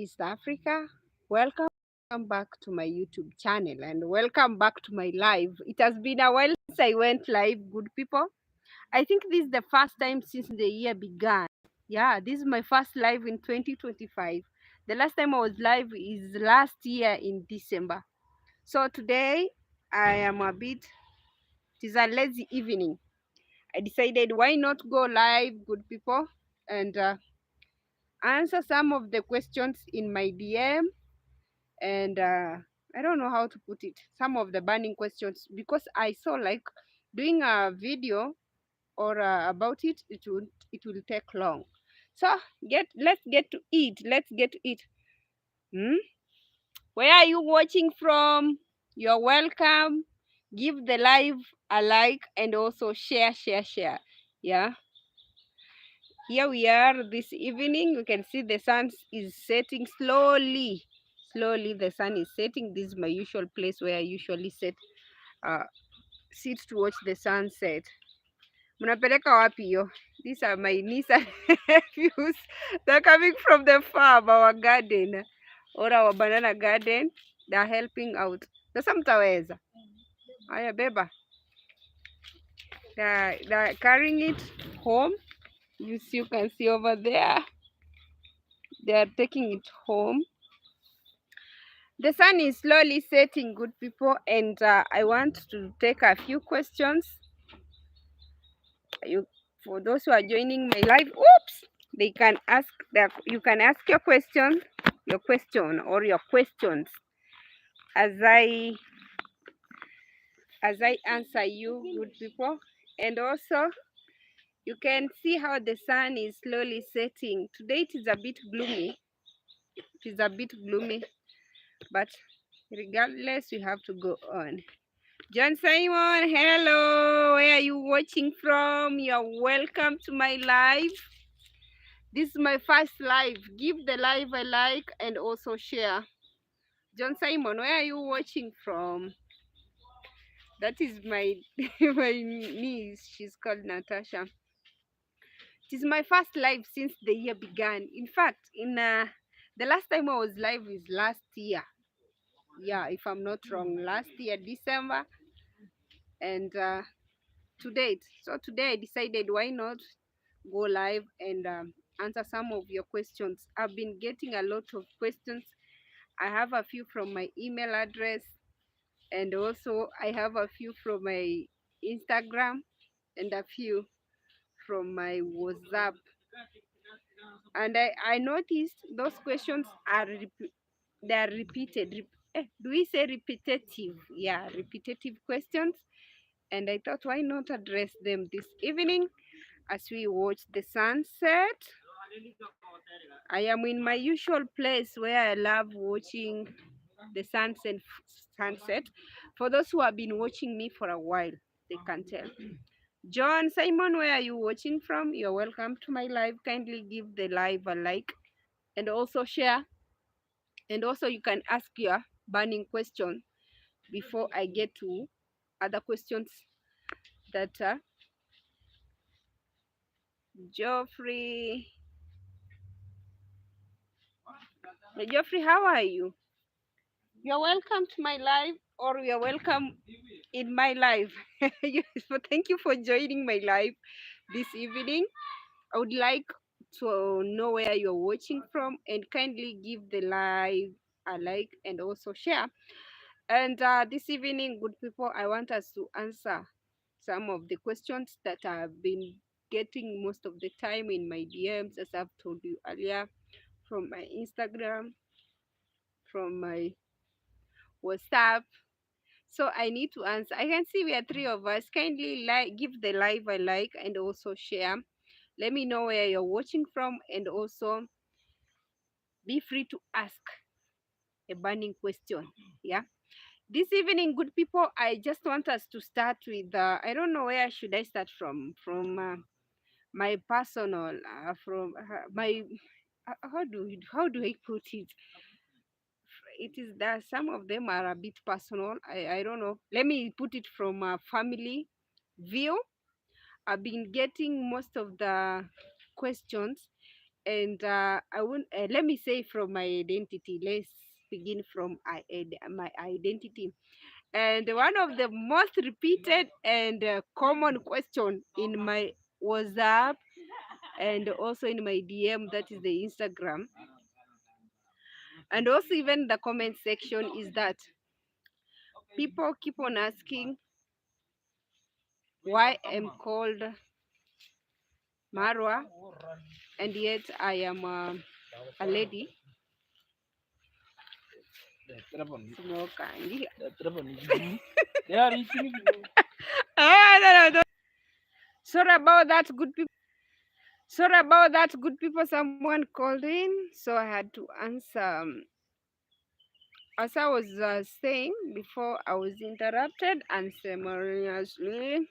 East Africa. Welcome back to my YouTube channel and welcome back to my live. It has been a while since I went live, good people. I think this is the first time since the year began. Yeah, this is my first live in 2025. The last time I was live is last year in December. So today I am it is a lazy evening. I decided why not go live, good people, and answer some of the questions in my DM and I don't know how to put it, some of the burning questions, because I saw like doing a video or about it, it will take long. So let's get to it. Hmm? Where are you watching from? You're welcome. Give the live a like and also share. Yeah, here we are this evening. You can see the sun is setting slowly. The sun is setting. This is my usual place where I usually sit to watch the sunset. Mnapeleka wapi yo? These are my niece and nephews. They're coming from the farm, our garden or our banana garden. They're helping out. Sasa mtaweza. Haya beba. They're carrying it home. You can see over there. They are taking it home. The sun is slowly setting, good people, and I want to take a few questions. For those who are joining my live, oops, you can ask your question or your questions as I answer you, good people. And also you can see how the sun is slowly setting. Today it is a bit gloomy. But regardless, we have to go on. John Simon, hello. Where are you watching from? You're welcome to my live. This is my first live. Give the live a like and also share. John Simon, where are you watching from? That is my my niece. She's called Natasha. It is my first live since the year began. In fact, in the last time I was live is last year. Yeah, if I'm not wrong, last year December, and to date. So today I decided why not go live and answer some of your questions. I've been getting a lot of questions. I have a few from my email address, and also I have a few from my Instagram and a few from my WhatsApp. And I noticed those questions are they are repeated. Do we say repetitive? Yeah, repetitive questions. And I thought, why not address them this evening as we watch the sunset? I am in my usual place where I love watching the sunset. For those who have been watching me for a while, they can tell. John Simon, where are you watching from? You're welcome to my live. Kindly give the live a like and also share. And also you can ask your burning question before I get to other questions that Geoffrey. Geoffrey, how are you? You're welcome to my live, or you're welcome in my live. Yes, so thank you for joining my live this evening. I would like to know where you're watching from and kindly give the live a like and also share. And this evening, good people, I want us to answer some of the questions that I've been getting most of the time in my DMs, as I've told you earlier, from my Instagram, from my WhatsApp. So I need to answer. I can see we are three of us. Kindly give the live a like and also share. Let me know where you're watching from, and also be free to ask a burning question. Yeah. This evening, good people, I just want us to start with I don't know where should I start from my personal from my how do I put it? It is that some of them are a bit personal. I don't know. Let me put it from a family view. I've been getting most of the questions And I won't. Let me say from my identity. Let's begin from my identity. And one of the most repeated and common question in my WhatsApp and also in my DM, that is the Instagram, and also even the comment section, is that people keep on asking why I'm called Marwa, and yet I am a lady. No. Sorry about that, good people. Sorry about that, good people. Someone called in, so I had to answer. As I was saying before, I was interrupted unceremoniously.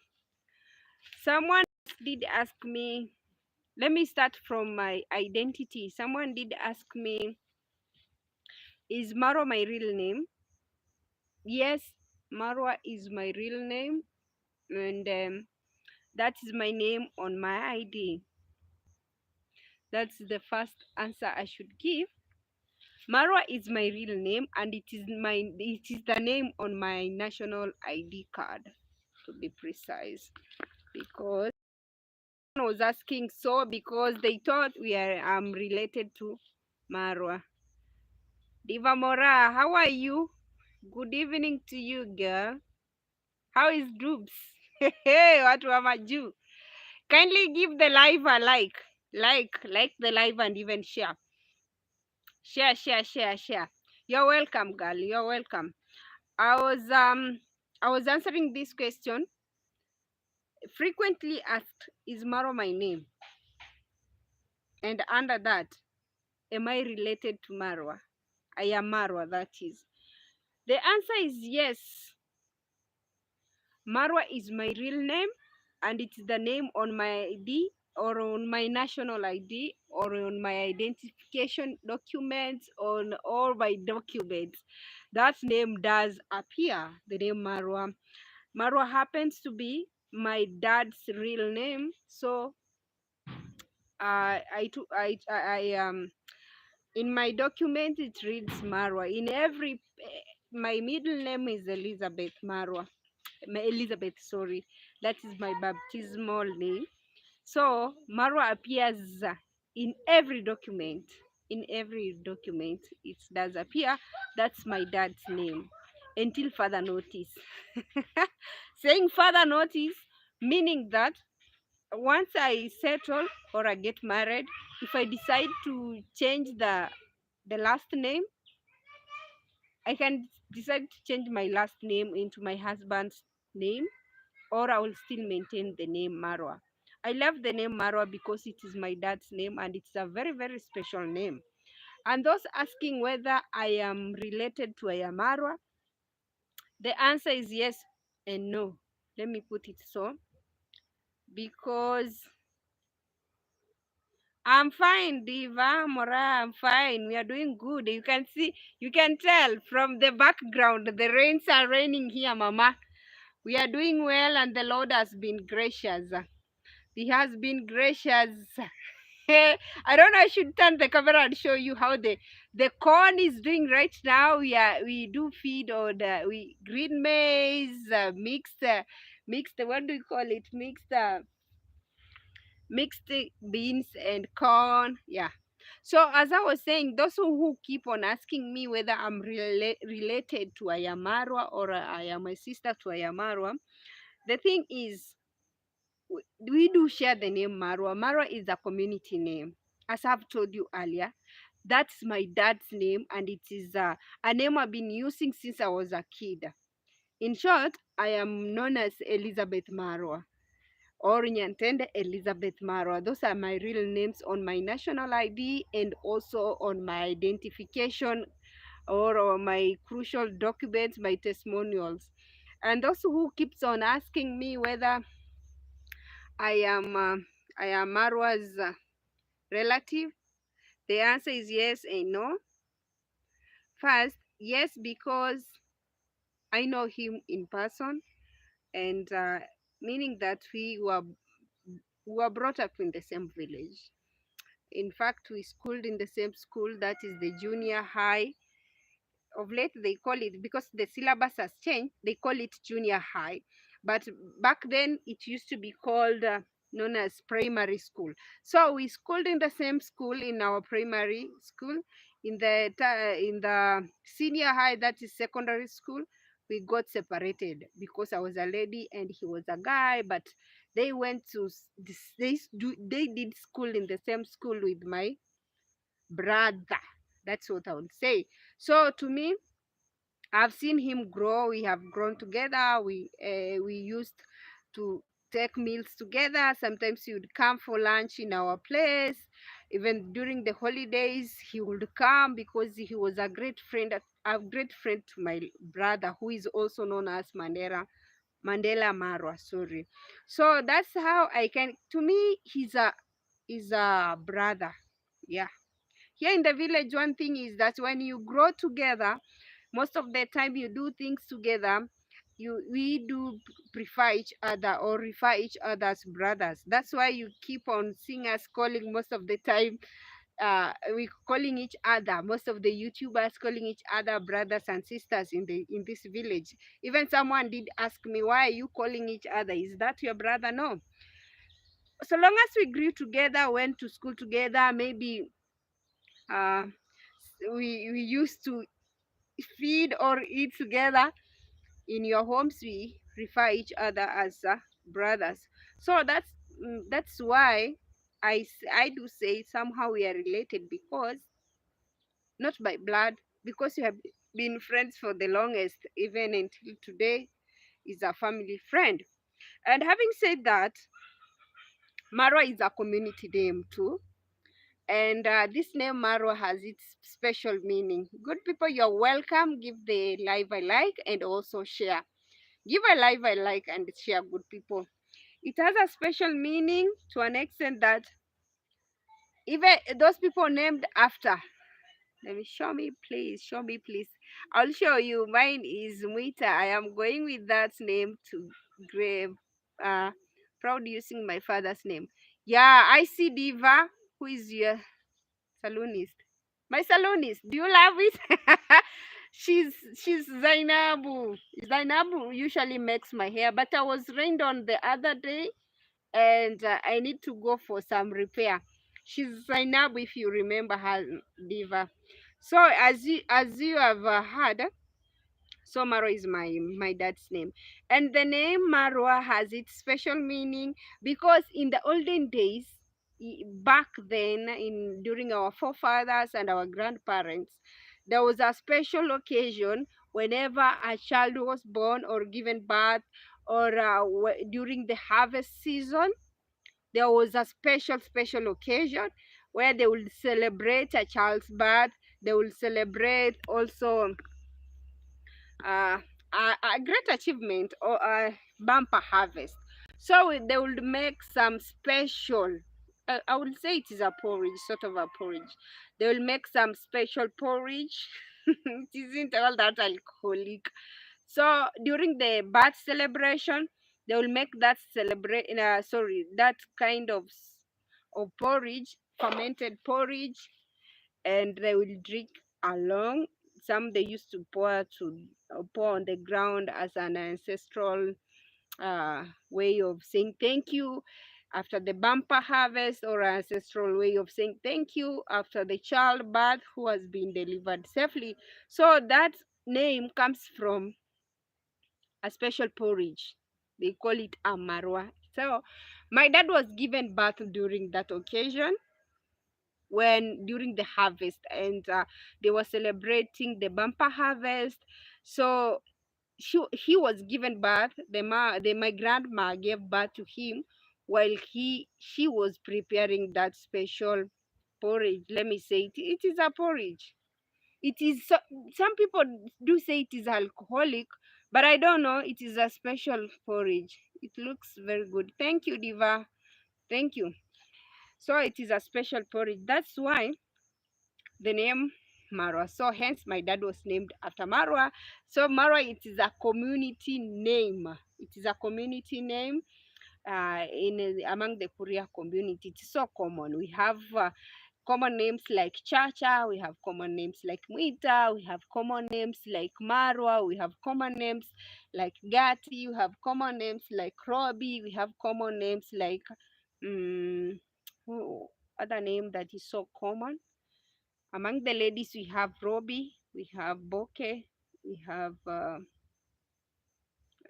Someone did ask me. Let me start from my identity. Someone did ask me, is Marwa my real name? Yes, Marwa is my real name, and that is my name on my ID. That's the first answer I should give. Marwa is my real name, and it is the name on my national ID card, to be precise. Because someone was asking, so because they thought I'm related to Marwa. Diva Mora, how are you? Good evening to you, girl. How is Droops? Hey, watu wa majuu. Kindly give the live a like. Like the live and even share. Share. You're welcome, girl. You're welcome. I was answering this question. Frequently asked, is Maro my name? And under that, am I related to Marwa? I am Marwa, that is. The answer is yes. Marwa is my real name, and it's the name on my ID or on my national ID or on my identification documents, on all my documents. That name does appear, the name Marwa. Marwa happens to be my dad's real name, so in my document it reads Marwa. My middle name is Elizabeth Marwa. Elizabeth, sorry, that is my baptismal name. So Marwa appears in every document. In every document, it does appear. That's my dad's name until further notice. Saying further notice, meaning that once I settle or I get married, if I decide to change the last name, I can decide to change my last name into my husband's name, or I will still maintain the name Marwa. I love the name Marwa because it is my dad's name and it's a very, very special name. And those asking whether I am related to Ayamarwa, the answer is yes and no. Let me put it so. Because I'm fine, Diva Mora, I'm fine. We are doing good. You can see, you can tell from the background, the rains are raining here, Mama. We are doing well and the Lord has been gracious. He has been gracious. I don't know, I should turn the camera and show you how the corn is doing right now. We do feed on we green maize, mixed, what do you call it? Mixed beans and corn. Yeah. So as I was saying, those who keep on asking me whether I'm related to Ayamarwa or I am a sister to Ayamarwa, the thing is, we do share the name Marwa. Marwa is a community name. As I've told you earlier, that's my dad's name, and it is a name I've been using since I was a kid. In short, I am known as Elizabeth Marwa or Nyantende Elizabeth Marwa. Those are my real names on my national ID and also on my identification or on my crucial documents, my testimonials. And those who keeps on asking me whether I am Marwa's relative, the answer is yes and no. First, yes, because I know him in person, and meaning that we were brought up in the same village. In fact, we schooled in the same school, that is the junior high. Of late they call it, because the syllabus has changed, they call it junior high, but back then it used to be called known as primary school. So we schooled in the same school, in our primary school. In the senior high, that is secondary school, we got separated because I was a lady and he was a guy. But they went to they did school in the same school with my brother. That's what I would say. So to me, I've seen him grow. We have grown together. We used to take meals together. Sometimes he would come for lunch in our place. Even during the holidays, he would come because he was a great friend to my brother, who is also known as Mandela Marwa. Sorry. So that's how I can. To me, he's a brother. Yeah. Here in the village, one thing is that when you grow together, most of the time you do things together, we do prefer each other or refer each other as brothers. That's why you keep on seeing us calling most of the time, we calling each other, most of the YouTubers calling each other brothers and sisters in this village. Even someone did ask me, why are you calling each other, is that your brother? No. So long as we grew together, went to school together, maybe uh we used to feed or eat together. In your homes, we refer each other as brothers. So that's why I do say somehow we are related, because not by blood, because we have been friends for the longest, even until today is a family friend. And having said that, Marwa is a community name too. And this name Marwa has its special meaning. Good people, you're welcome. Give the live a like and also share. Give a live a like and share, good people. It has a special meaning to an extent that even those people named after. Let me show me, please. Show me, please. I'll show you. Mine is Mwita. I am going with that name to grave. Uh, proud using my father's name. Yeah, I see Diva, who is your salonist. My salonist. Do you love it? she's Zainabu. Zainabu usually makes my hair, but I was rained on the other day, and I need to go for some repair. She's Zainab, if you remember her, Diva. So as you have heard, so Marwa is my dad's name, and the name Marwa has its special meaning because in the olden days, back then, in during our forefathers and our grandparents, there was a special occasion whenever a child was born or given birth, or during the harvest season. There was a special occasion where they will celebrate a child's birth. They will celebrate also uh, a great achievement or a bumper harvest. So they would make some special, I would say it is a porridge, sort of a porridge. They will make some special porridge. It isn't all that alcoholic. So during the birth celebration, they will make that that kind of porridge, fermented porridge, and they will drink along. Some they used to pour on the ground as an ancestral way of saying thank you after the bumper harvest, or ancestral way of saying thank you after the childbirth who has been delivered safely. So that name comes from a special porridge. They call it amarwa. So my dad was given birth during that occasion, when during the harvest, and they were celebrating the bumper harvest. So he was given birth. My grandma gave birth to him while she was preparing that special porridge. Let me say it is a porridge. It is some people do say it is alcoholic, but I don't know. It is a special porridge. It looks very good. Thank you, Diva. Thank you. So it is a special porridge. That's why the name Marwa. So hence my dad was named after Marwa. So Marwa, it is a community name. It is a community name among the Kuria community. It's so common. We have common names like Chacha, we have common names like Mwita, we have common names like Marwa, we have common names like Gati, we have common names like Robi, we have common names like who other name that is so common. Among the ladies, we have Robi, we have Boke, we have what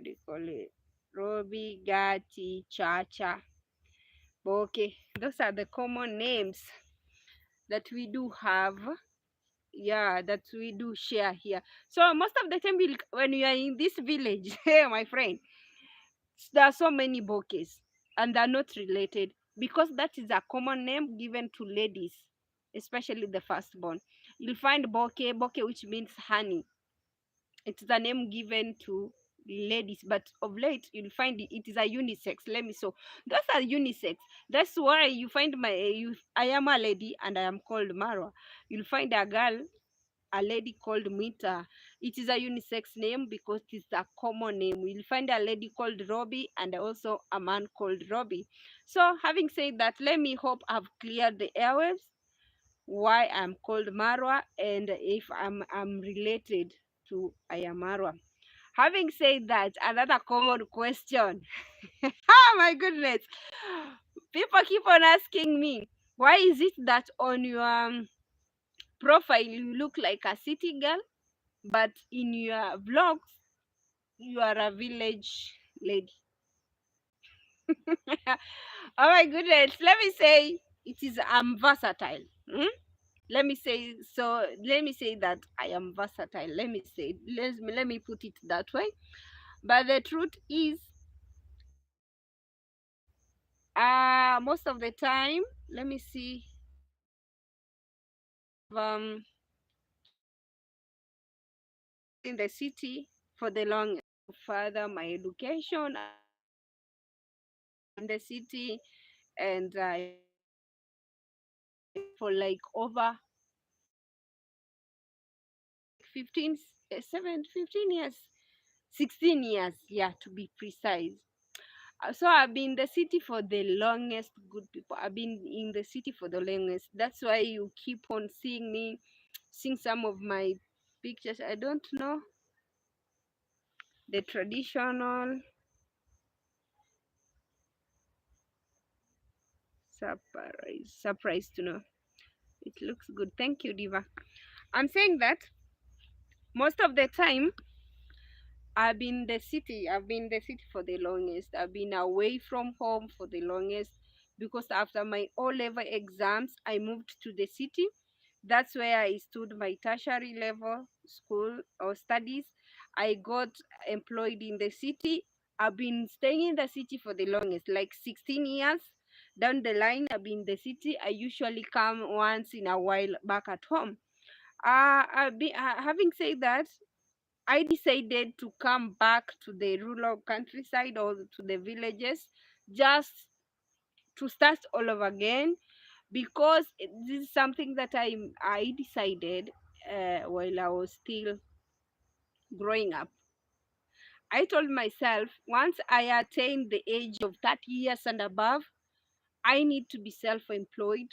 do you call it? Robi, Gati, Chacha, Boke. Those are the common names that we do have. Yeah, that we do share here. So most of the time, when you are in this village, hey, my friend, there are so many Bokes and they're not related because that is a common name given to ladies, especially the firstborn. You'll find Boke, which means honey. It's the name given to ladies, but of late you'll find it is a unisex. Let me so those are unisex. That's why you find I am a lady and I am called Marwa. You'll find a lady called Mita. It is a unisex name because it's a common name. You'll find a lady called Robbie and also a man called Robbie. So having said that, let me hope I've cleared the airwaves why I'm called Marwa and if I'm related to Ayamarwa. Having said that, another common question. Oh my goodness. People keep on asking me, why is it that on your profile you look like a city girl, but in your vlogs you are a village lady? Oh my goodness. Let me say it is I'm versatile. Let me say that I am versatile. Let me put it that way. But the truth is, most of the time, let me see, um in the city for the long further my education in the city, and for like over 15 15 years, 16 years, yeah, to be precise. So I've been in the city for the longest, good people. I've been in the city for the longest. That's why you keep on seeing me, seeing some of my pictures. I don't know the traditional surprise to know. It looks good. Thank you, Diva. I'm saying that most of the time I've been in the city. I've been in the city for the longest. I've been away from home for the longest because after my O-level exams, I moved to the city. That's where I stood my tertiary level school or studies. I got employed in the city. I've been staying in the city for the longest, like 16 years. Down the line, I've been in the city. I usually come once in a while back at home. Having said that, I decided to come back to the rural countryside or to the villages just to start all over again because this is something that I decided while I was still growing up. I told myself once I attain the age of 30 years and above, I need to be self-employed.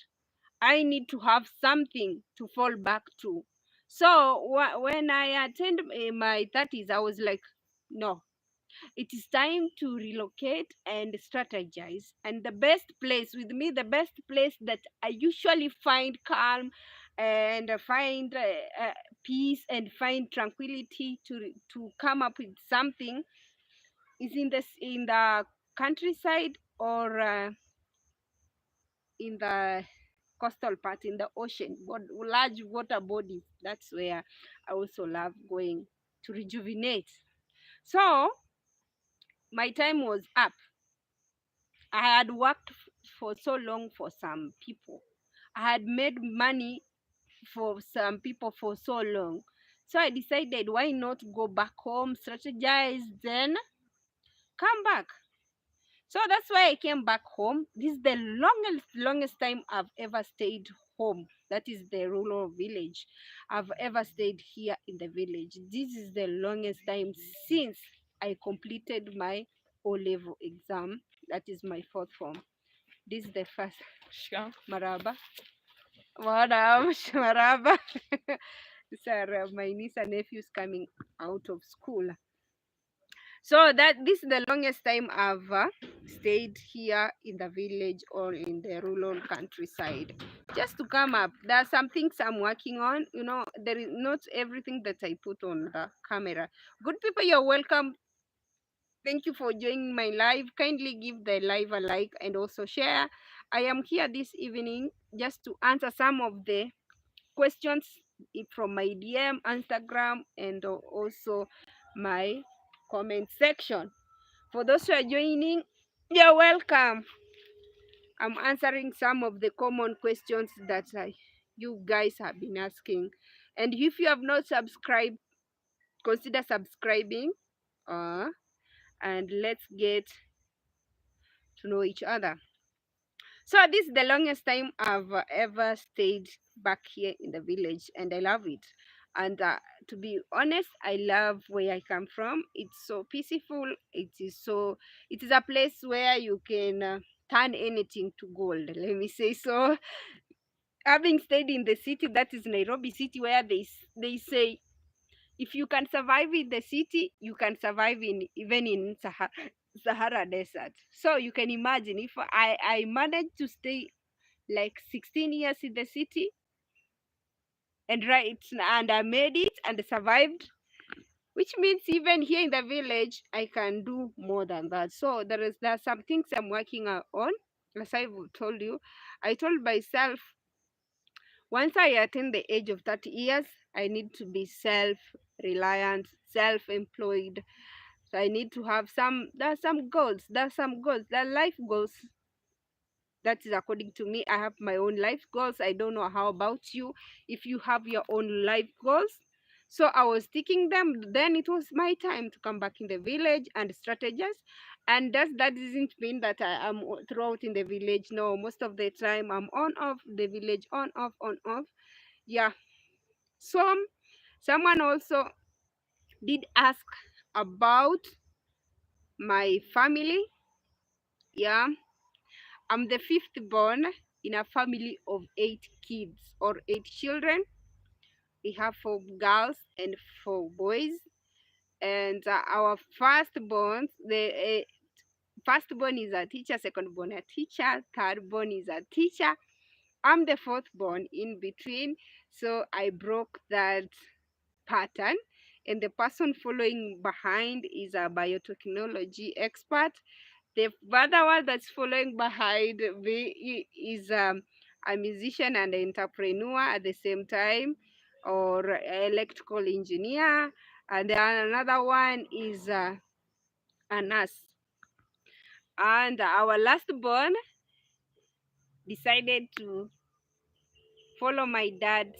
I need to have something to fall back to. So when I attained my 30s, I was like, no, it is time to relocate and strategize. And the best place with me, the best place that I usually find calm and find peace and find tranquility to come up with something is in the countryside or in the coastal part, in the ocean, large water bodies. That's where I also love going to rejuvenate. So my time was up. I had worked for so long for some people. I had made money for some people for so long. So I decided, why not go back home, strategize, then come back. So that's why I came back home. This is the longest time I've ever stayed home. That is the rural village. I've ever stayed here in the village. This is the longest time since I completed my O-level exam. That is my fourth form. This is the first. Maraba. Madam Maraba. Sir, my niece and nephews coming out of school. So that this is the longest time I've stayed here in the village or in the rural countryside. Just to come up, there are some things I'm working on. You know, there is not everything that I put on the camera. Good people, you're welcome. Thank you for joining my live. Kindly give the live a like and also share. I am here this evening just to answer some of the questions from my DM, Instagram, and also my comment section. For those who are joining, you're welcome. I'm answering some of the common questions that you guys have been asking. And if you have not subscribed, consider subscribing. And let's get to know each other. So this is the longest time I've ever stayed back here in the village, and I love it. And to be honest, I love where I come from. It's so peaceful. It is a place where you can turn anything to gold. Let me say so. Having stayed in the city, that is Nairobi City, where they say if you can survive in the city, you can survive in even in Sahara Desert. So you can imagine if I managed to stay like 16 years in the city and I made it and survived, which means even here in the village I can do more than that. So there are some things I'm working on. As I've told you, I told myself once I attain the age of 30 years, I need to be self-reliant, self-employed. So I need to have there are some goals. There are life goals. That is according to me. I have my own life goals. I don't know how about you, if you have your own life goals. So I was taking them. Then it was my time to come back in the village and strategize. And that doesn't mean that I am throughout in the village. No, most of the time I'm on off the village, on off, on off. Yeah. Someone also did ask about my family. Yeah, I'm the fifth born in a family of 8 kids or 8 children. We have 4 girls and 4 boys. And our firstborn, the firstborn is a teacher, secondborn a teacher, thirdborn is a teacher. I'm the fourth born in between. So I broke that pattern. And the person following behind is a biotechnology expert. The other one that's following behind me is a musician and entrepreneur at the same time, or electrical engineer. And then another one is a nurse. And our last born decided to follow my dad's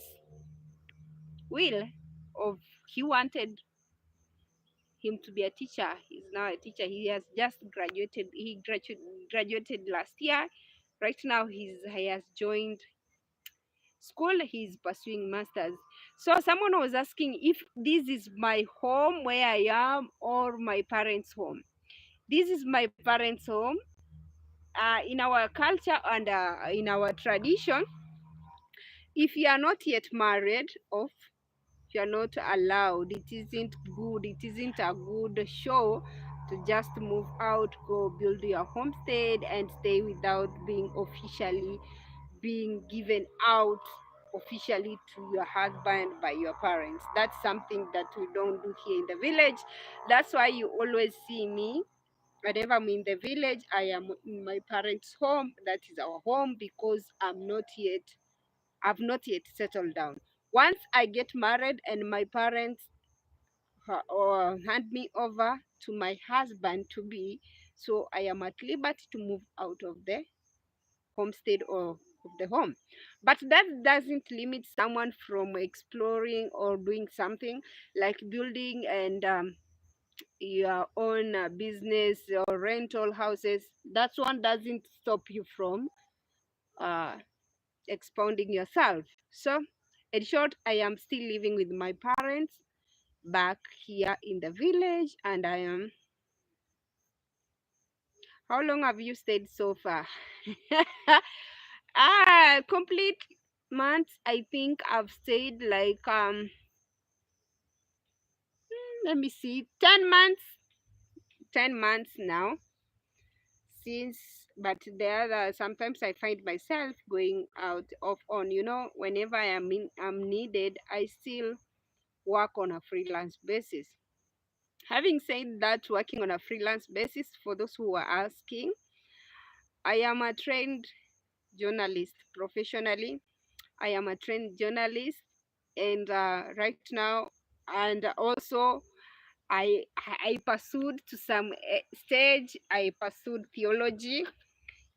will of he wanted him to be a teacher. He's now a teacher. He has just graduated. Graduated last year. Right now he has joined school. He's pursuing masters. So someone was asking if this is my home where I am or my parents' home. This is my parents' home. In our culture and in our tradition, if you are not yet married off, you are not allowed. It isn't good. It isn't a good show to just move out, go build your homestead and stay without being officially being given out officially to your husband by your parents. That's something that we don't do here in the village. That's why you always see me whenever I'm in the village. I am in my parents' home. That is our home because I've not yet settled down. Once I get married and my parents or hand me over to my husband to be, so I am at liberty to move out of the homestead or of the home. But that doesn't limit someone from exploring or doing something like building and your own business or rental houses. That one doesn't stop you from uh, expounding yourself. So, in short, I am still living with my parents back here in the village, and I am. How long have you stayed so far? Complete. months, I think I've stayed like let me see, 10 months, 10 months now since. But the other, sometimes I find myself going out off on, whenever I'm needed, I still work on a freelance basis. Having said that, working on a freelance basis, for those who are asking, I am a trained journalist professionally. I am a trained journalist, and right now, and also I pursued to some stage. I pursued theology.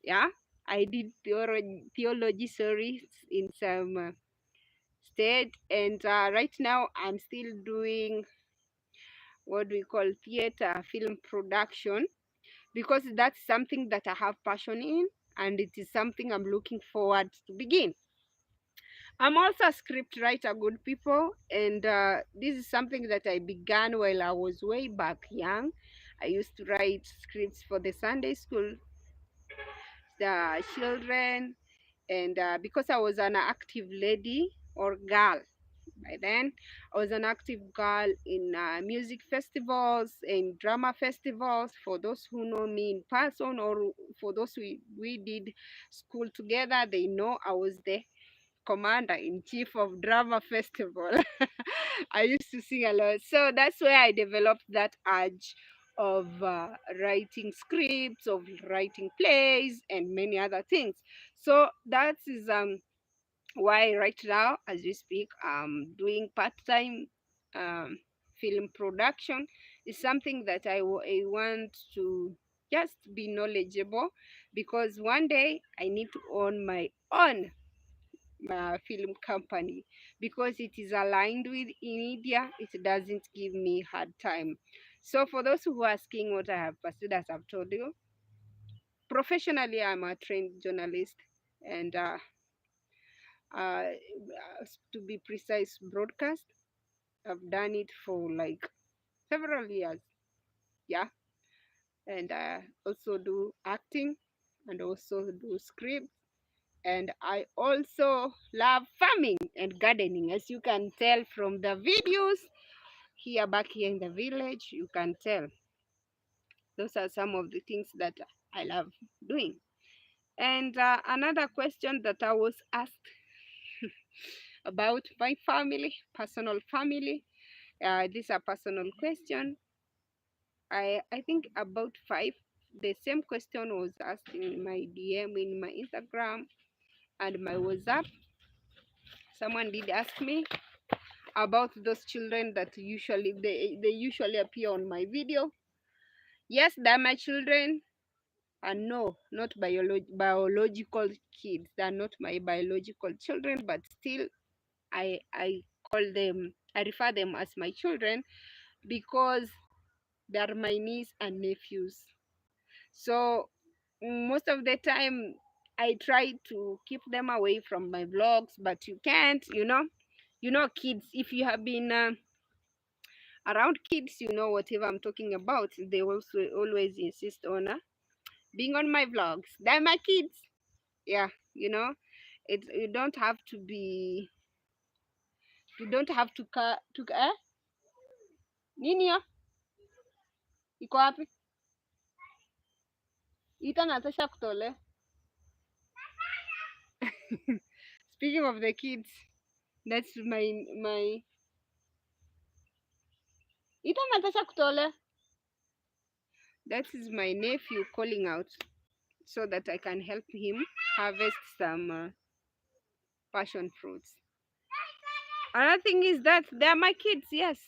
Yeah, I did theology series in some state, and right now I'm still doing what we call theater film production, because that's something that I have passion in, and it is something I'm looking forward to begin. I'm also a script writer, good people, and this is something that I began while I was way back young. I used to write scripts for the Sunday school, the children, and because I was an active lady or girl by then, I was an active girl in music festivals and drama festivals. For those who know me in person, or for those we did school together, they know I was the commander in chief of drama festival. I used to sing a lot, so that's where I developed that urge of writing scripts, of writing plays, and many other things. So that is why right now, as we speak, doing part-time um, film production. Is something that I want to just be knowledgeable, because one day I need to own my own film company, because it is aligned with media. It doesn't give me hard time. So for those who are asking what I have pursued, as I've told you, professionally I'm a trained journalist, and uh, to be precise, broadcast. I've done it for like several years. Yeah, and I also do acting, and also do scripts, and I also love farming and gardening. As you can tell from the videos here, back here in the village, you can tell those are some of the things that I love doing. And another question that I was asked about my family, personal family. This is a personal question. I think about five. The same question was asked in my DM, in my Instagram, and my WhatsApp. Someone did ask me about those children that usually they usually appear on my video. Yes, they're my children, and no, not biological kids. They're not my biological children, but still I call them, I refer them as my children, because they're my niece and nephews. So most of the time I try to keep them away from my vlogs, but you can't, kids, if you have been around kids, whatever I'm talking about. They also always insist on being on my vlogs. They're my kids. Yeah, you don't have to be, you don't have to nini hiyo iko wapi? Ita Natasha kutole. Speaking of the kids, that's my ita Natasha kutole. That is my nephew calling out so that I can help him harvest some passion fruits. Another thing is that they're my kids. Yes.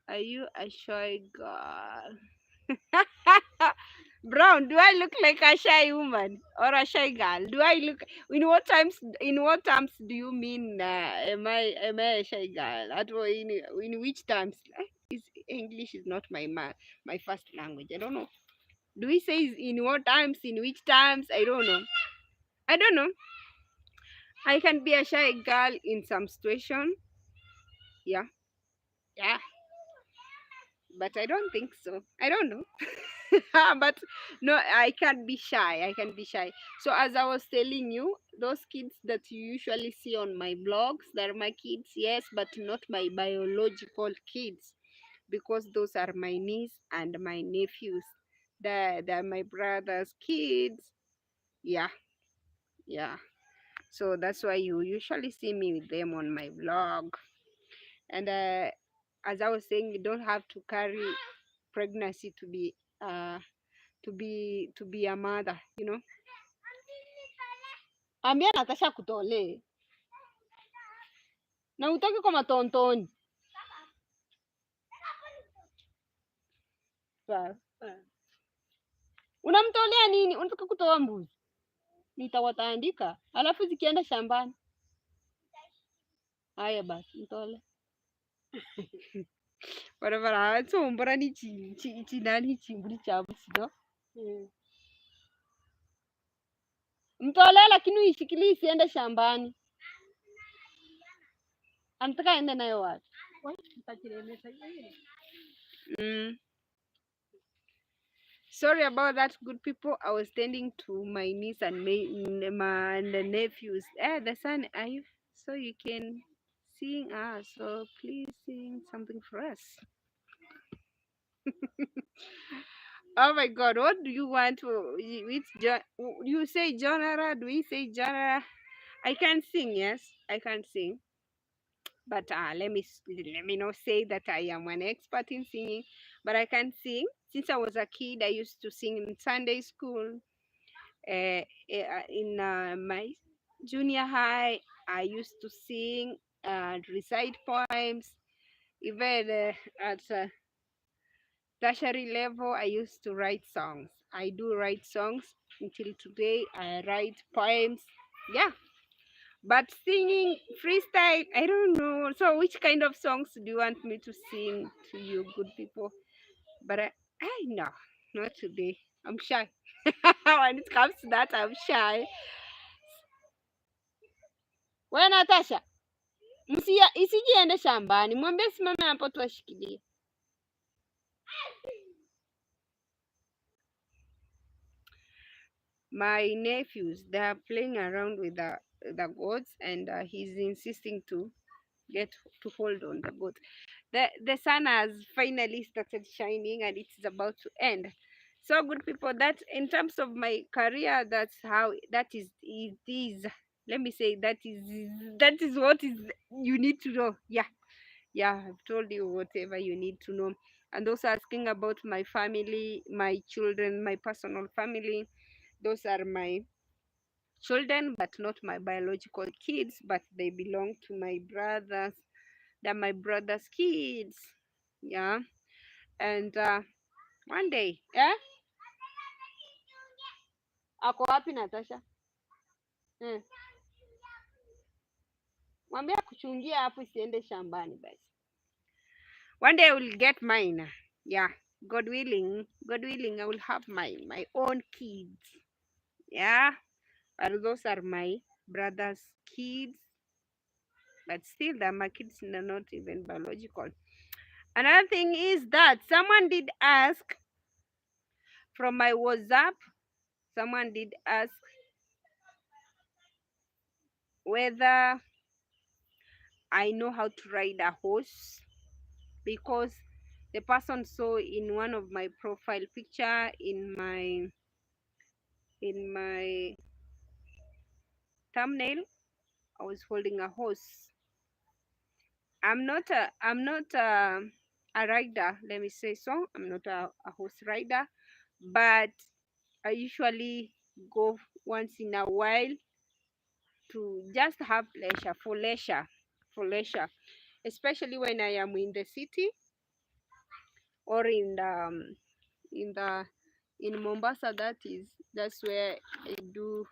Are you a shy girl? Brown, do I look like a shy woman or a shy girl? Do I look, in what terms do you mean am I a shy girl? In which terms? Is English is not my first language. I don't know. Do we say in what times, in which times? I don't know. I don't know. I can be a shy girl in some situation. Yeah. Yeah. But I don't think so. I don't know. But no, I can't be shy. I can be shy. So as I was telling you, those kids that you usually see on my blogs, they're my kids, yes, but not my biological kids, because those are my niece and my nephews. They're my brother's kids. Yeah, yeah. So that's why you usually see me with them on my vlog. And as I was saying, you don't have to carry pregnancy uh to be a mother, you know. Ambia Natasha kutole na utoke kwa matontoni. Sawa. Unamtolea nini? Unataka kutoa mbuzi? Nitawataandika alafu zikienda shambani. Haya basi mtole. Barabara tsombora ni chinani chimbuli cha busino. Mtole lakini uishikilie isiende shambani. Anataka aende nayo wapi? Sorry about that, good people. I was tending to my niece and my nephews. The son, are you? So you can sing. So please sing something for us. Oh my God, what do you want to? You say genre? Do we say genre? I can sing. Yes, I can sing. But let me not say that I am an expert in singing. But I can sing. Since I was a kid, I used to sing in Sunday school. In my junior high, I used to sing and recite poems. Even at tertiary level, I used to write songs. I do write songs until today. I write poems. Yeah, but singing freestyle, I don't know. So, which kind of songs do you want me to sing to you, good people? But I know, not today. I'm shy. When it comes to that, I'm shy. We Natasha, isijiende shambani, mwambie simame hapo tu ashikilie. My nephews, they are playing around with the goats, and he's insisting to get to hold on the goat. The sun has finally started shining and it's about to end. So good people, that in terms of my career, that's how it is. Let me say that is what is you need to know. Yeah, I've told you whatever you need to know. And also asking about my family, my children, my personal family. Those are my children, but not my biological kids, but they belong to my brothers. They're my brother's kids. Yeah. And one day, yeah? Ako wapi Natasha? Mwambie kuchungia hapo isiende shambani basi. One day I will get mine. Yeah. God willing, I will have my own kids. Yeah. But those are my brother's kids. But still, they're my kids, they're not even biological. Another thing is that someone did ask from my WhatsApp, someone did ask whether I know how to ride a horse, because the person saw in one of my profile picture in my thumbnail, I was holding a horse. I'm not a rider, let me say so. I'm not a horse rider, but I usually go once in a while to just have leisure, especially when I am in the city or in Mombasa. That's where I do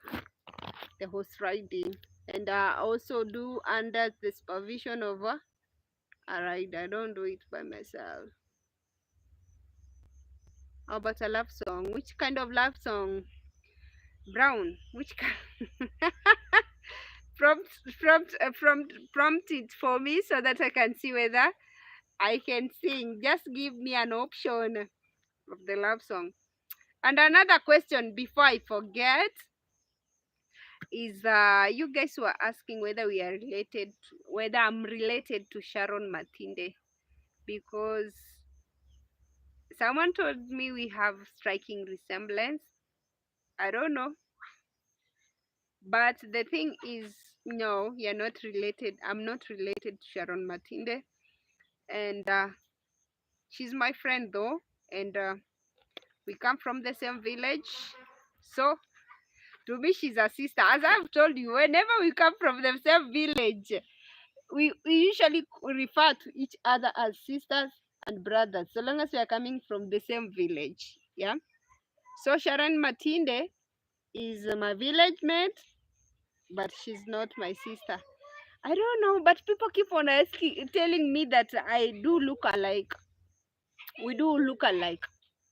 the horse riding, and I also do under the supervision of a rider. I don't do it by myself. How about a love song? Which kind of love song? Brown. Which kind? Prompt it for me so that I can see whether I can sing. Just give me an option of the love song. And another question before I forget, is you guys were asking whether we are related, whether I'm related to Sharon Matinde, because someone told me we have striking resemblance. I don't know, but the thing is, no, you're not related. I'm not related to Sharon Matinde, and she's my friend though, and we come from the same village. So to me, she's a sister. As I've told you, whenever we come from the same village, we usually refer to each other as sisters and brothers, so long as we are coming from the same village. Yeah. So Sharon Matinde is my village mate, but she's not my sister. I don't know, but people keep on asking, telling me that I do look alike. We do look alike.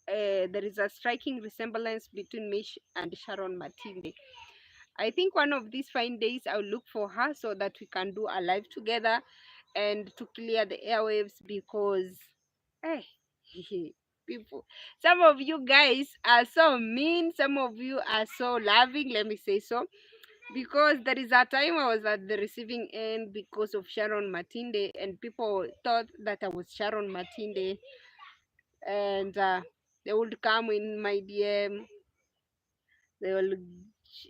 There is a striking resemblance between me and Sharon Matinde. I think one of these fine days I'll look for her so that we can do a live together and to clear the airwaves, because hey, people, some of you guys are so mean, some of you are so loving, let me say so, because there is a time I was at the receiving end because of Sharon Matinde, and people thought that I was Sharon Matinde, and they would come in my DM, they will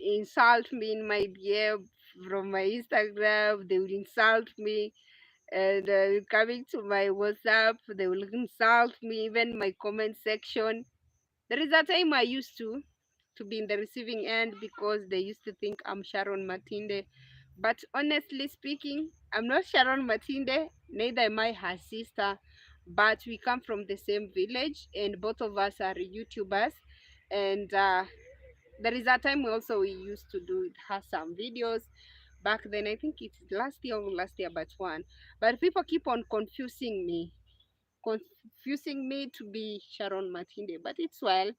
insult me in my DM from my Instagram, they will insult me, and coming to my WhatsApp, they will insult me, even my comment section. There is a time I used to be in the receiving end because they used to think I'm Sharon Matinde. But honestly speaking, I'm not Sharon Matinde, neither am I her sister. But we come from the same village, and both of us are YouTubers. And there is a time we used to do her some videos back then. I think it's last year, but one. But people keep on confusing me to be Sharon Matinde. But it's well.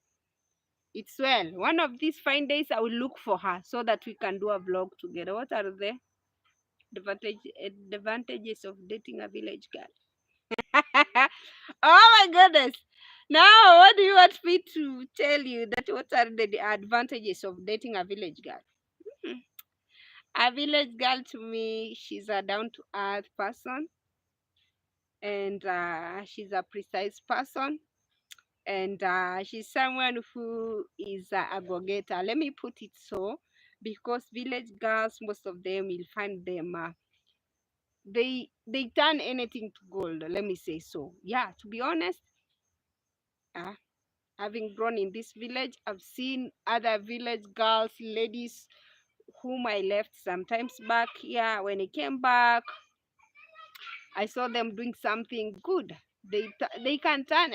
It's well. One of these fine days, I will look for her so that we can do a vlog together. What are the advantages of dating a village girl? Oh my goodness! Now, what do you want me to tell you? That what are the advantages of dating a village girl? Hmm. A village girl to me, she's a down to earth person, and she's a precise person, and she's someone who is a go-getter. Let me put it so, because village girls, most of them, you'll find them they turn anything to gold. Let me say so. Yeah, to be honest, uh, having grown in this village, I've seen other village girls, ladies whom I left sometimes back. Yeah, when I came back, I saw them doing something good. They can turn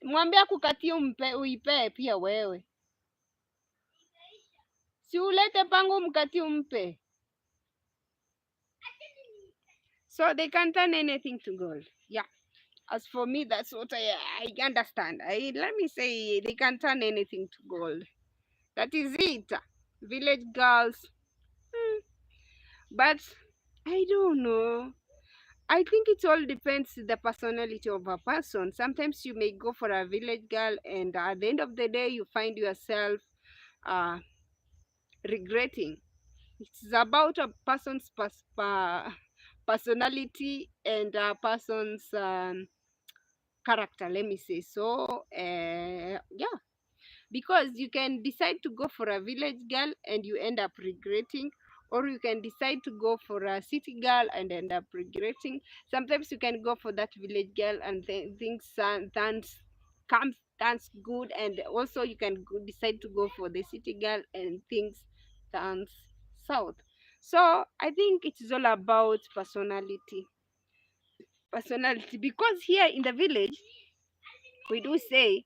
mwambie kukatia uipee pia wewe, si ulete pangu mkati umpe. So they can turn anything to gold. Yeah. As for me, that's what I understand. Let me say they can turn anything to gold. That is it. Village girls. But I don't know. I think it all depends the personality of a person. Sometimes you may go for a village girl, and at the end of the day, you find yourself uh, regretting. It's about a person's personality and a person's character, let me say so. Yeah, because you can decide to go for a village girl and you end up regretting, or you can decide to go for a city girl and end up regretting. Sometimes you can go for that village girl and things turns good, and also you can decide to go for the city girl and things turns south. So I think it is all about personality, because here in the village we do say,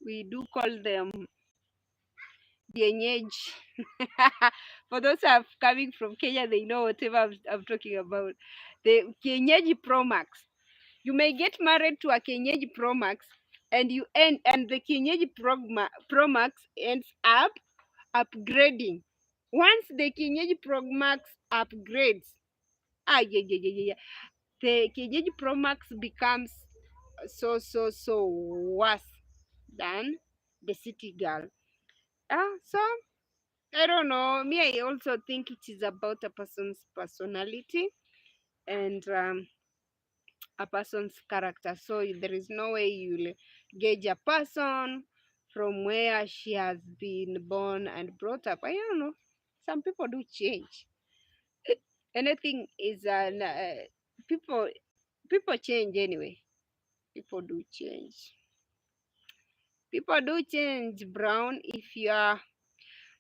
we do call them kienyeji. For those who are coming from Kenya, they know whatever I'm talking about. The kienyeji Pro Max. You may get married to a kienyeji Pro Max, and the kienyeji Pro Max ends up upgrading. Once the kienyeji Pro Max upgrades, the kienyeji Pro Max becomes so worse than the city girl. So I don't know. Me, I also think it is about a person's personality and a person's character. So there is no way you'll gauge a person from where she has been born and brought up. I don't know. Some people do change. Anything is an people people change anyway. People do change. People do change, Brown. If you are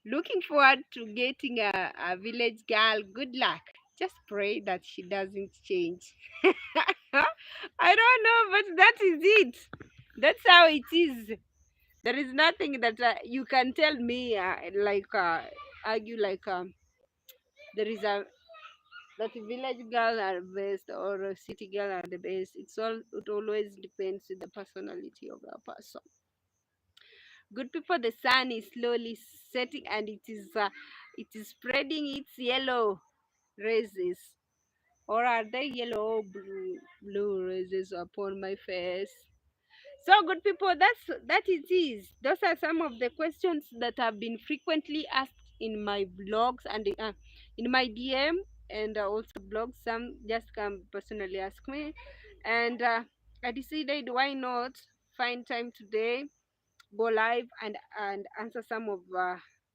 looking forward to getting a village girl, good luck. Just pray that she doesn't change. I don't know, but that is it. That's how it is. There is nothing that you can tell me argue like there is a that village girl are best or a city girl are the best. It always depends on the personality of a person. Good people, the sun is slowly setting and it is spreading its yellow rays, or are they yellow or blue rays upon my face? So good people, that it is. Those are some of the questions that have been frequently asked in my blogs and in my DM and also blogs. Some just come personally ask me, and I decided why not find time today, go live and answer some of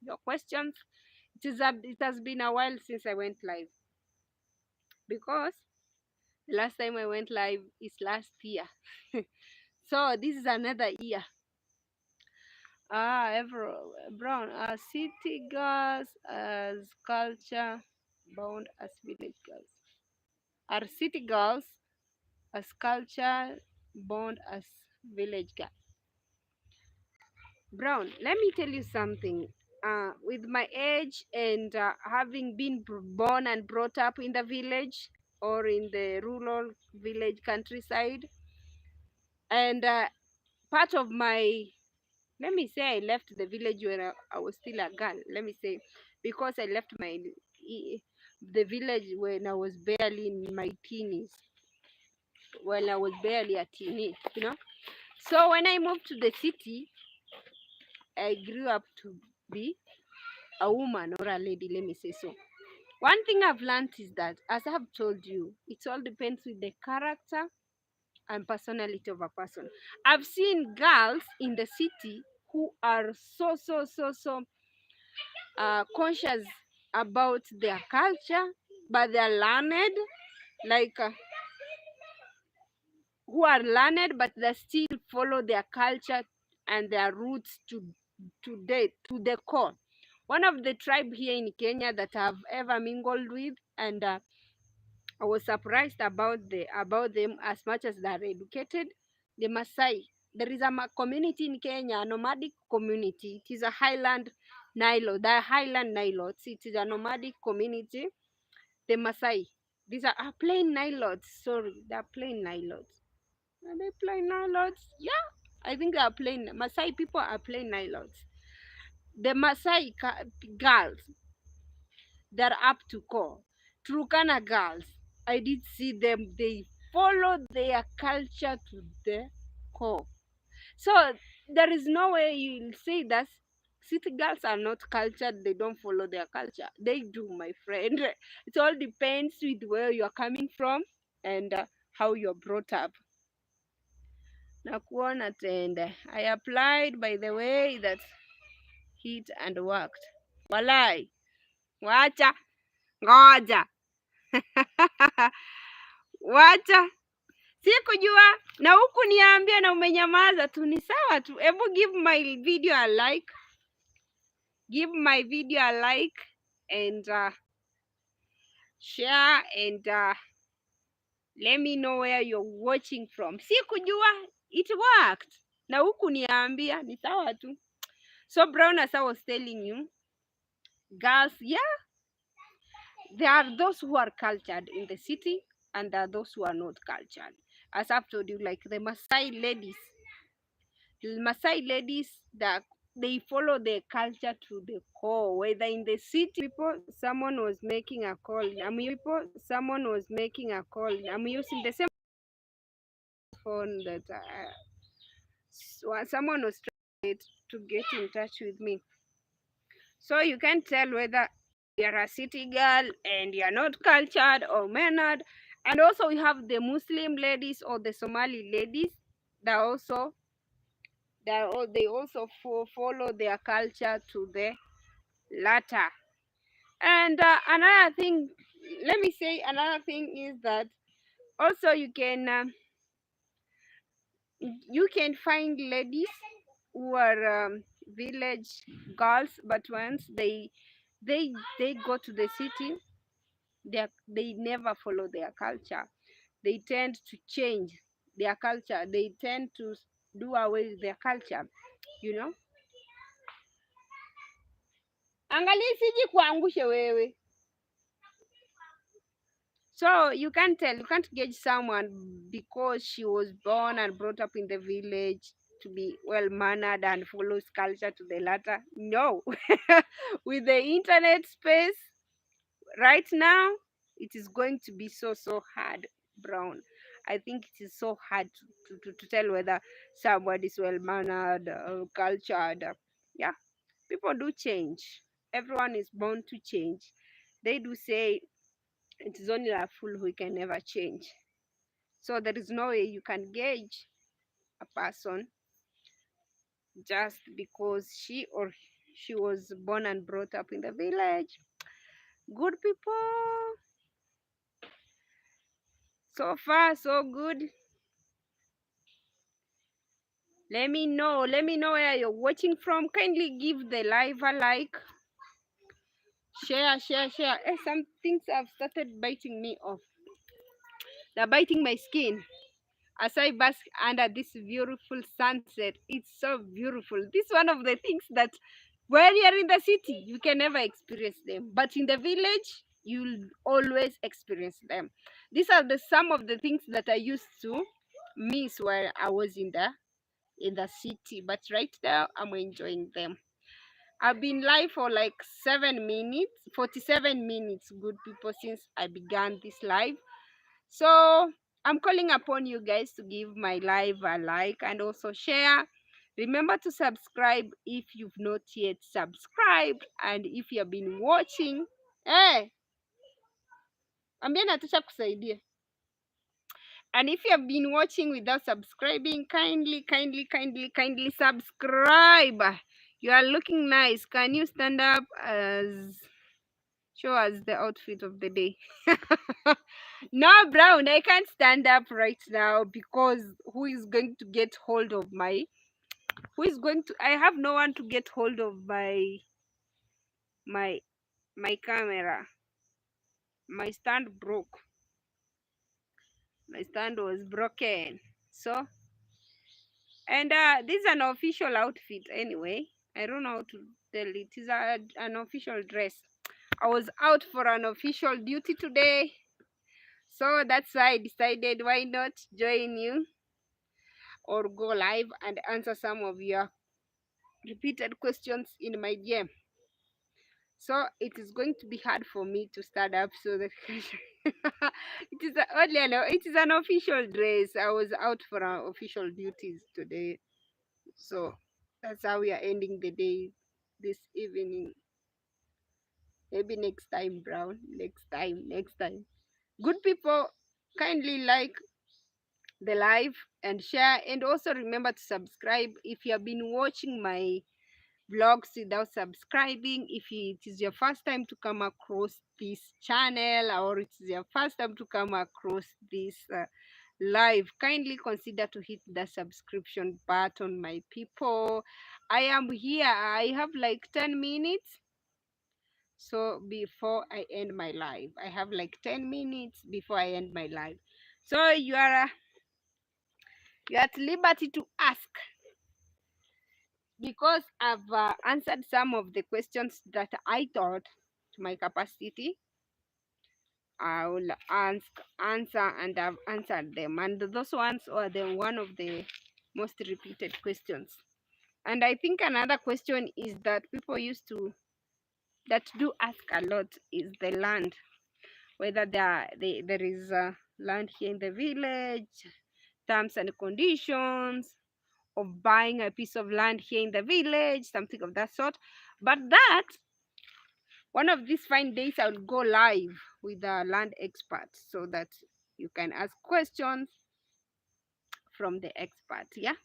your questions. It has been a while since I went live because the last time I went live is last year. So this is another year. Brown, are city girls as culture bound as village girls? Are city girls as culture bound as village girls? Brown, let me tell you something. With my age and having been born and brought up in the village or in the rural village countryside, and part of my, let me say, I left the village when I was still a girl. Let me say, because I left the village when I was barely in my teenies, when I was barely a teenie, you know. So when I moved to the city, I grew up to be a woman or a lady, let me say so. One thing I've learned is that, as I have told you, it all depends with the character and personality of a person. I've seen girls in the city who are so conscious about their culture, but they are learned, like who are learned, but they still follow their culture and their roots to the core. One of the tribe here in Kenya that I've ever mingled with, and I was surprised about them as much as they are educated. The Maasai. There is a community in Kenya, a nomadic community. It is a highland Nilo. The highland Nilotes. It is a nomadic community. The Maasai. These are plain Nilotes. Sorry, they are plain Nilotes. Are they plain Nilotes? Yeah, I think they are plain. Maasai people are plain Nilotes. The Maasai girls, they're up to core. Turkana girls, I did see them, they follow their culture to the core. So there is no way you'll say that city girls are not cultured, they don't follow their culture. They do, my friend. It all depends with where you're coming from and how you're brought up. Nakuona tende. I applied, by the way, that hit and worked. Walai, wacha, ngoja. Wacha, sikujua na huku niambia na umenyamaza tu, ni sawa tu. Hebu give my video a like, give my video a like and share and let me know where you're watching from. Sikujua, it worked na huku niambia, ni sawa tu. So Brown, as I was telling you, girls, yeah, there are those who are cultured in the city and there are those who are not cultured. As I've told you, like the Maasai ladies, that they follow their culture to the core. Whether in the city, people, someone was making a call. I'm using the same phone that someone was trying to get in touch with me. So you can tell whether you're a city girl and you're not cultured or mannered. And also we have the Muslim ladies or the Somali ladies that also they also follow their culture to the latter. And another thing, let me say another thing is that also you can find ladies who are village girls, but once they go to the city, they never follow their culture. They tend to change their culture. They tend to do away with their culture, you know. Angalia isije kuangushe wewe. So you can't tell, you can't gauge someone because she was born and brought up in the village to be well mannered and follows culture to the latter. No. With the internet space right now, it is going to be so hard, Brown. I think it is so hard to tell whether someone is well mannered, cultured. Yeah, people do change. Everyone is born to change. They do say it is only a fool who can never change. So there is no way you can gauge a person just because she was born and brought up in the village. Good people. So far, so good. Let me know. Let me know where you're watching from. Kindly give the live a like. Share. Some things have started biting me off. They're biting my skin. As I bask under this beautiful sunset, it's so beautiful. This is one of the things that when you're in the city, you can never experience them. But in the village, you'll always experience them. These are some of the things that I used to miss while I was in the city. But right now, I'm enjoying them. I've been live for like 7 minutes, 47 minutes, good people, since I began this live. So I'm calling upon you guys to give my live a like and also share. Remember to subscribe if you've not yet subscribed, and if you have been watching, hey, ambia Natasha kusaidia. And if you have been watching without subscribing, kindly subscribe. You are looking nice. Can you stand up as show us the outfit of the day? No, Brown, I can't stand up right now because who is going to get hold of I have no one to get hold of my my camera. My stand broke. My stand was broken. So, and this is an official outfit anyway. I don't know how to tell it. It is an official dress. I was out for an official duty today. So that's why I decided why not join you or go live and answer some of your repeated questions in my DM. So it is going to be hard for me to start up so that it is an official dress. I was out for our official duties today. So that's how we are ending the day this evening. Maybe next time, Brown. Next time. Good people, kindly like the live and share, and also remember to subscribe if you have been watching my vlogs without subscribing. If it is your first time to come across this channel, or it is your first time to come across this live, kindly consider to hit the subscription button, my people. I am here. I have like 10 minutes. So before I end my live, I have like 10 minutes before I end my live. So you're at liberty to ask, because I've answered some of the questions that I thought to my capacity I will answer, and I've answered them. And those ones are one of the most repeated questions. And I think another question is that people that do ask a lot is the land, whether there is land here in the village, terms and conditions of buying a piece of land here in the village, something of that sort. But that One of these fine days, I'll go live with a land expert so that you can ask questions from the expert. Yeah.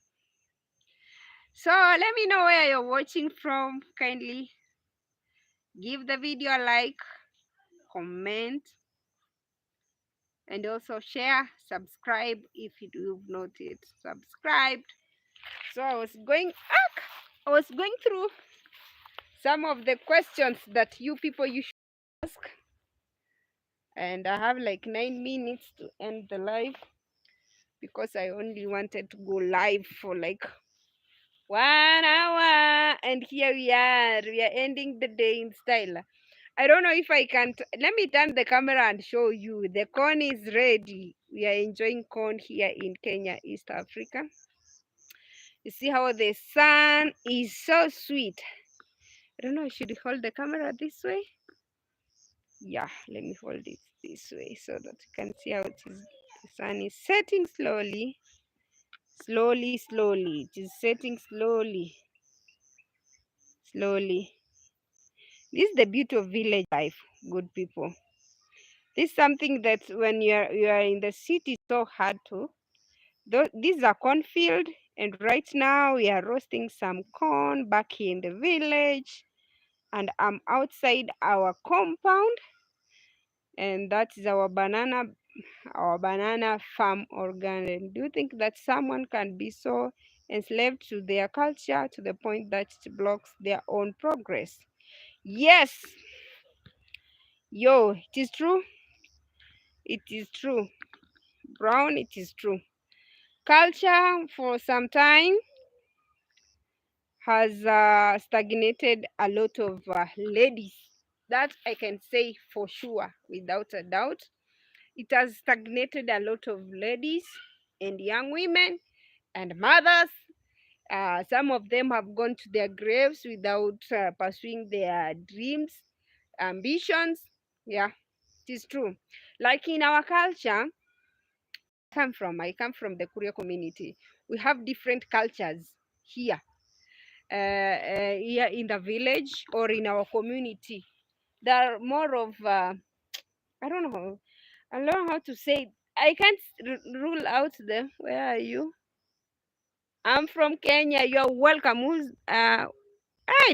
So let me know where you're watching from. Kindly give the video a like, comment, and also share, subscribe if you've not yet subscribed. So I was going through some of the questions that you people you should ask, and I have like 9 minutes to end the live because I only wanted to go live for like 1 hour, and here we are ending the day in style. I don't know if I can. Let me turn the camera and show you. The corn is ready. We are enjoying corn here in Kenya, East Africa. You see how the sun is so sweet. I don't know. Should I hold the camera this way? Yeah, let me hold it this way so that you can see how it is. The sun is setting slowly, slowly, slowly. It is setting slowly, slowly. This is the beauty of village life, good people. This is something that when you are in the city, so hard to. These are cornfield, and right now we are roasting some corn back here in the village, and I'm outside our compound, and that is our banana farm organ. Do you think that someone can be so enslaved to their culture to the point that it blocks their own progress? Yes, yo, it is true. It is true. Brown, it is true. Culture for some time has stagnated a lot of ladies. That I can say for sure, without a doubt. It has stagnated a lot of ladies and young women and mothers. Some of them have gone to their graves without pursuing their dreams, ambitions. Yeah, it is true. Like in our culture, I come from the Kuria community. We have different cultures here, here in the village or in our community. There are more of I don't know. I don't know how to say it. I can't rule out them. Where are you? I'm from Kenya. You're welcome. Who's I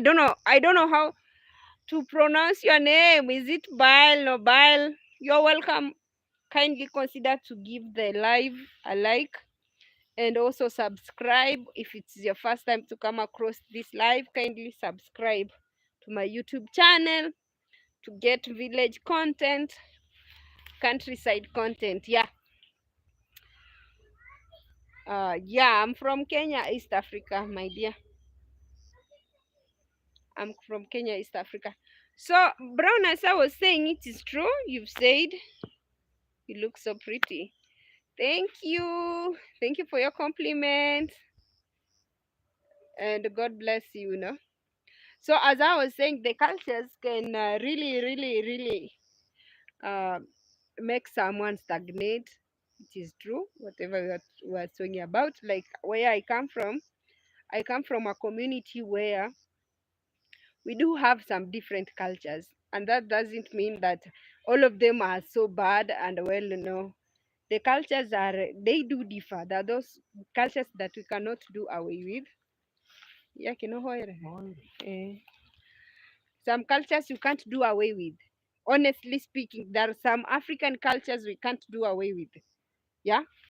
don't know. I don't know how to pronounce your name. Is it Bile or Bile? You're welcome. Kindly consider to give the live a like and also subscribe. If it's your first time to come across this live, kindly subscribe to my YouTube channel to get village content, countryside content. Yeah, I'm from Kenya, East Africa, my dear. I'm from Kenya, East Africa. So, Brown, as I was saying, it is true. You've said you look so pretty. Thank you. Thank you for your compliment. And God bless you, no? So, as I was saying, the cultures can really uh, make someone stagnate. It is true, whatever we are talking about. Like where I come from a community where we do have some different cultures, and that doesn't mean that all of them are so bad and well, no. The cultures they do differ. There are those cultures that we cannot do away with. Yeah, some cultures you can't do away with. Honestly speaking, there are some African cultures we can't do away with. Yeah.